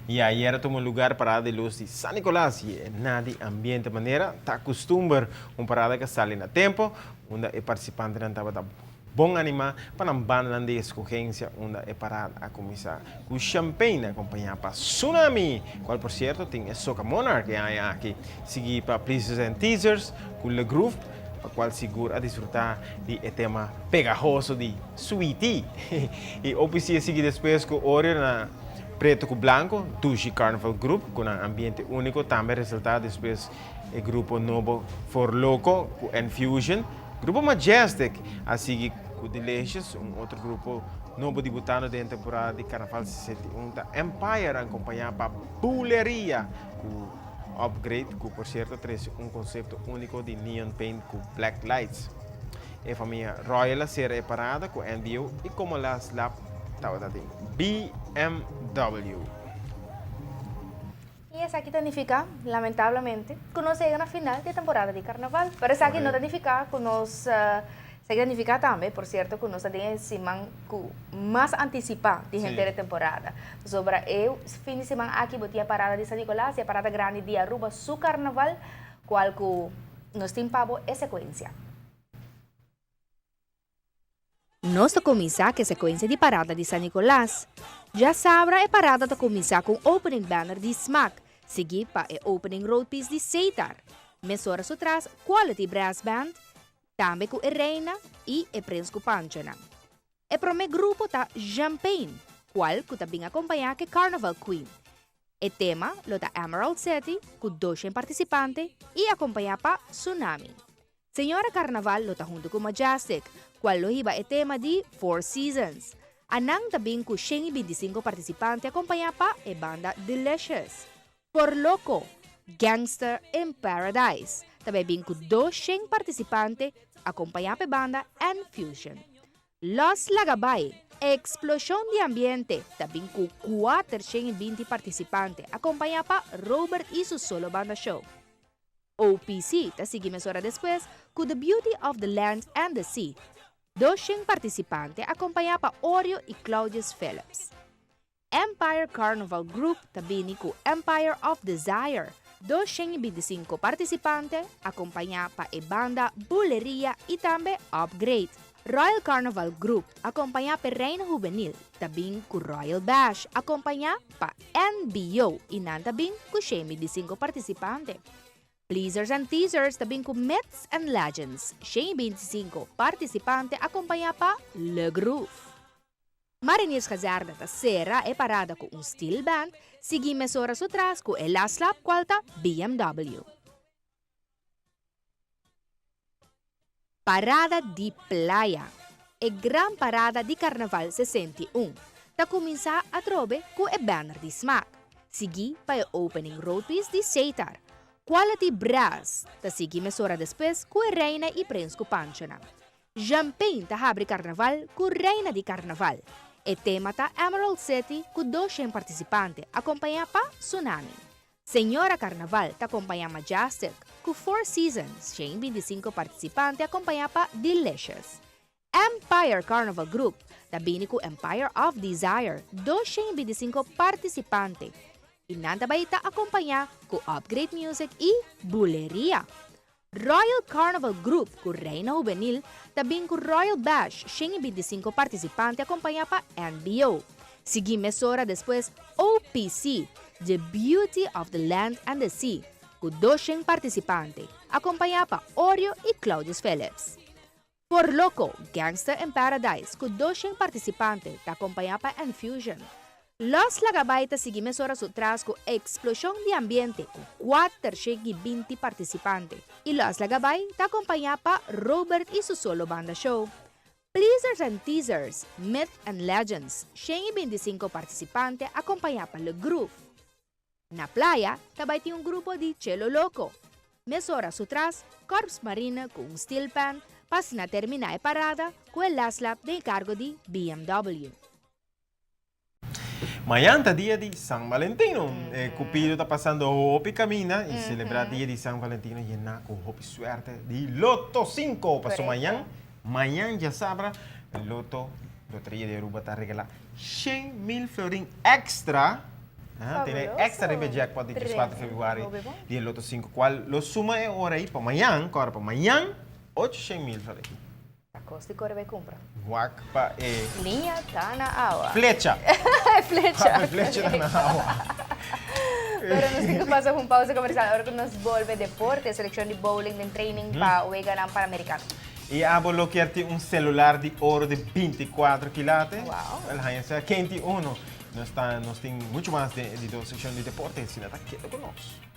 E ayer tomou lugar parada de luz de San Nicolás e nadi ambiente maneira tá costumar parada que sale na tempo, onde o participante não estava bom anima para a banda de escorrência, onde é parada a começar com champanhe acompanhado para Tsunami, qual por certo tem a Soca Monarch que é aqui seguir para Pleasers and Teasers com Le Groove, para qual segura a desfrutar de tema pegajoso de Sweetie. E o precisa seguir depois com Oreo na preto com branco, Tushi Carnival Group, com um ambiente único, também resultado depois o grupo novo For Loco, com Infusion, grupo Majestic, a seguir com Delicious, outro grupo novo debutando dentro da temporada de Carnaval 61, da Empire, acompanhado para Buleria, com Upgrade, que por certo traz conceito único de neon paint com black lights. A família Royal será parada com NBO e como las lap BMW. Y esa aquí significa, lamentablemente, que no se llega a la final de temporada de carnaval. Pero esa aquí no significa que nos significa también, por cierto, que nos tiene más anticipada de gente de temporada. Sobre el fin de semana aquí, botia parada de San Nicolás y a parada grande de Aruba, su carnaval, cual que nos tiene pavo es secuencia. Nós começar com a sequência de parada de San Nicolás. Já sabra é parada de começar com o opening banner de Smack, seguir para o opening road piece de Seitar. Mês horas atrás, Quality Brass Band, também com a Reina e a Prince Panchana. E para o meu grupo está Champagne, qual que também acompanha com Carnival Queen. O tema está Emerald City, com 200 participantes, e acompanha para Tsunami. Senhora Carnaval está junto com Majestic, qual iba o tema de Four Seasons. Anang também com 125 participantes acompanhada pa a banda Delicious. For Loco, Gangster in Paradise. Também com 200 participantes acompanhada pa banda Infusion. Los Lagabay, Explosão de Ambiente. Também com 420 participantes acompanhada pa Robert e su solo banda show. OPC, ta seguimos hora depois, com The Beauty of the Land and the Sea. 200 participantes acompanhados por Oreo e Claudius Phillips. Empire Carnival Group também com Empire of Desire. 225 participantes acompanhados por a banda Buleria e também Upgrade. Royal Carnival Group acompanhado por Reina Juvenil, também com Royal Bash acompanhado por NBO e também com 125 participantes. Pleasers and Teasers também com Myths and Legends, 125 participantes acompanhados por Le Groove. Mariners Hazarda da Serra é parada com steel band, seguimos horas atrás com a Last Lap qualta BMW. Parada de Playa, a gran parada de Carnaval 61, da começar a trobe com a banner de Smack, seguir para o opening road piece de Seitar. Quality Brass, ta seguimos hora depois com a Reina e Prince Panchana. Champagne ta abre carnaval com Reina de Carnaval. E tema ta Emerald City com 200 participantes, acompanhada por Tsunami. Senhora Carnaval ta acompanha Majestic com Four Seasons, 125 participantes, acompanhada por Delicious. Empire Carnival Group, também com Empire of Desire, 225 participantes. E nada baita acompanhar com Upgrade Music e Buleria. Royal Carnival Group com Reina Juvenil, também com Royal Bash, 125 participantes acompanhada por NBO. Seguimos hora depois OPC, The Beauty of the Land and the Sea, com 200 participantes, acompanhada por Oreo e Claudius Phillips. For Loco, Gangster in Paradise, com 200 participantes, acompanhada por Infusion. Los Lagabay seguimos horas atrás com Explosão de Ambiente com 420 participantes. E Los Lagabay está acompanhado por Robert e su solo banda show. Pleasers and Teasers, Myth and Legends, 125 participantes acompanhado por Le Groove. Na playa, também tem grupo de Cello Loco. Mes horas atrás, Corps Marina com steel pan para terminar a parada com o last lap de encargo de BMW. Amanhã é dia de San Valentino. Cupido está passando hopi camina e celebrar dia de San Valentino e na com hopi suerte de Loto 5. Passou amanhã já sabe, Loteria de Aruba está regalando 100,000 florin extra Tiene Fabuloso. extra ribe jackpot de 4 de februari Premio. di Loto 5, qual lo suma e ora aí para amanhã, agora para amanhã, 800 mil falei. A costa e cor vai comprar. Wak pa e Linha tá na água. flecha. Flecha. Flecha na agua. Pero nos que pasa com pausa comercial. Agora que nos volve deporte, seleção de bowling, de training para o ganhar Pan-Americano. E abo lo querti un celular di oro de 24 quilates. Wow. El Heinz 21. Nós tem muito mais de secção de deporte, ensina tá quieto conosco.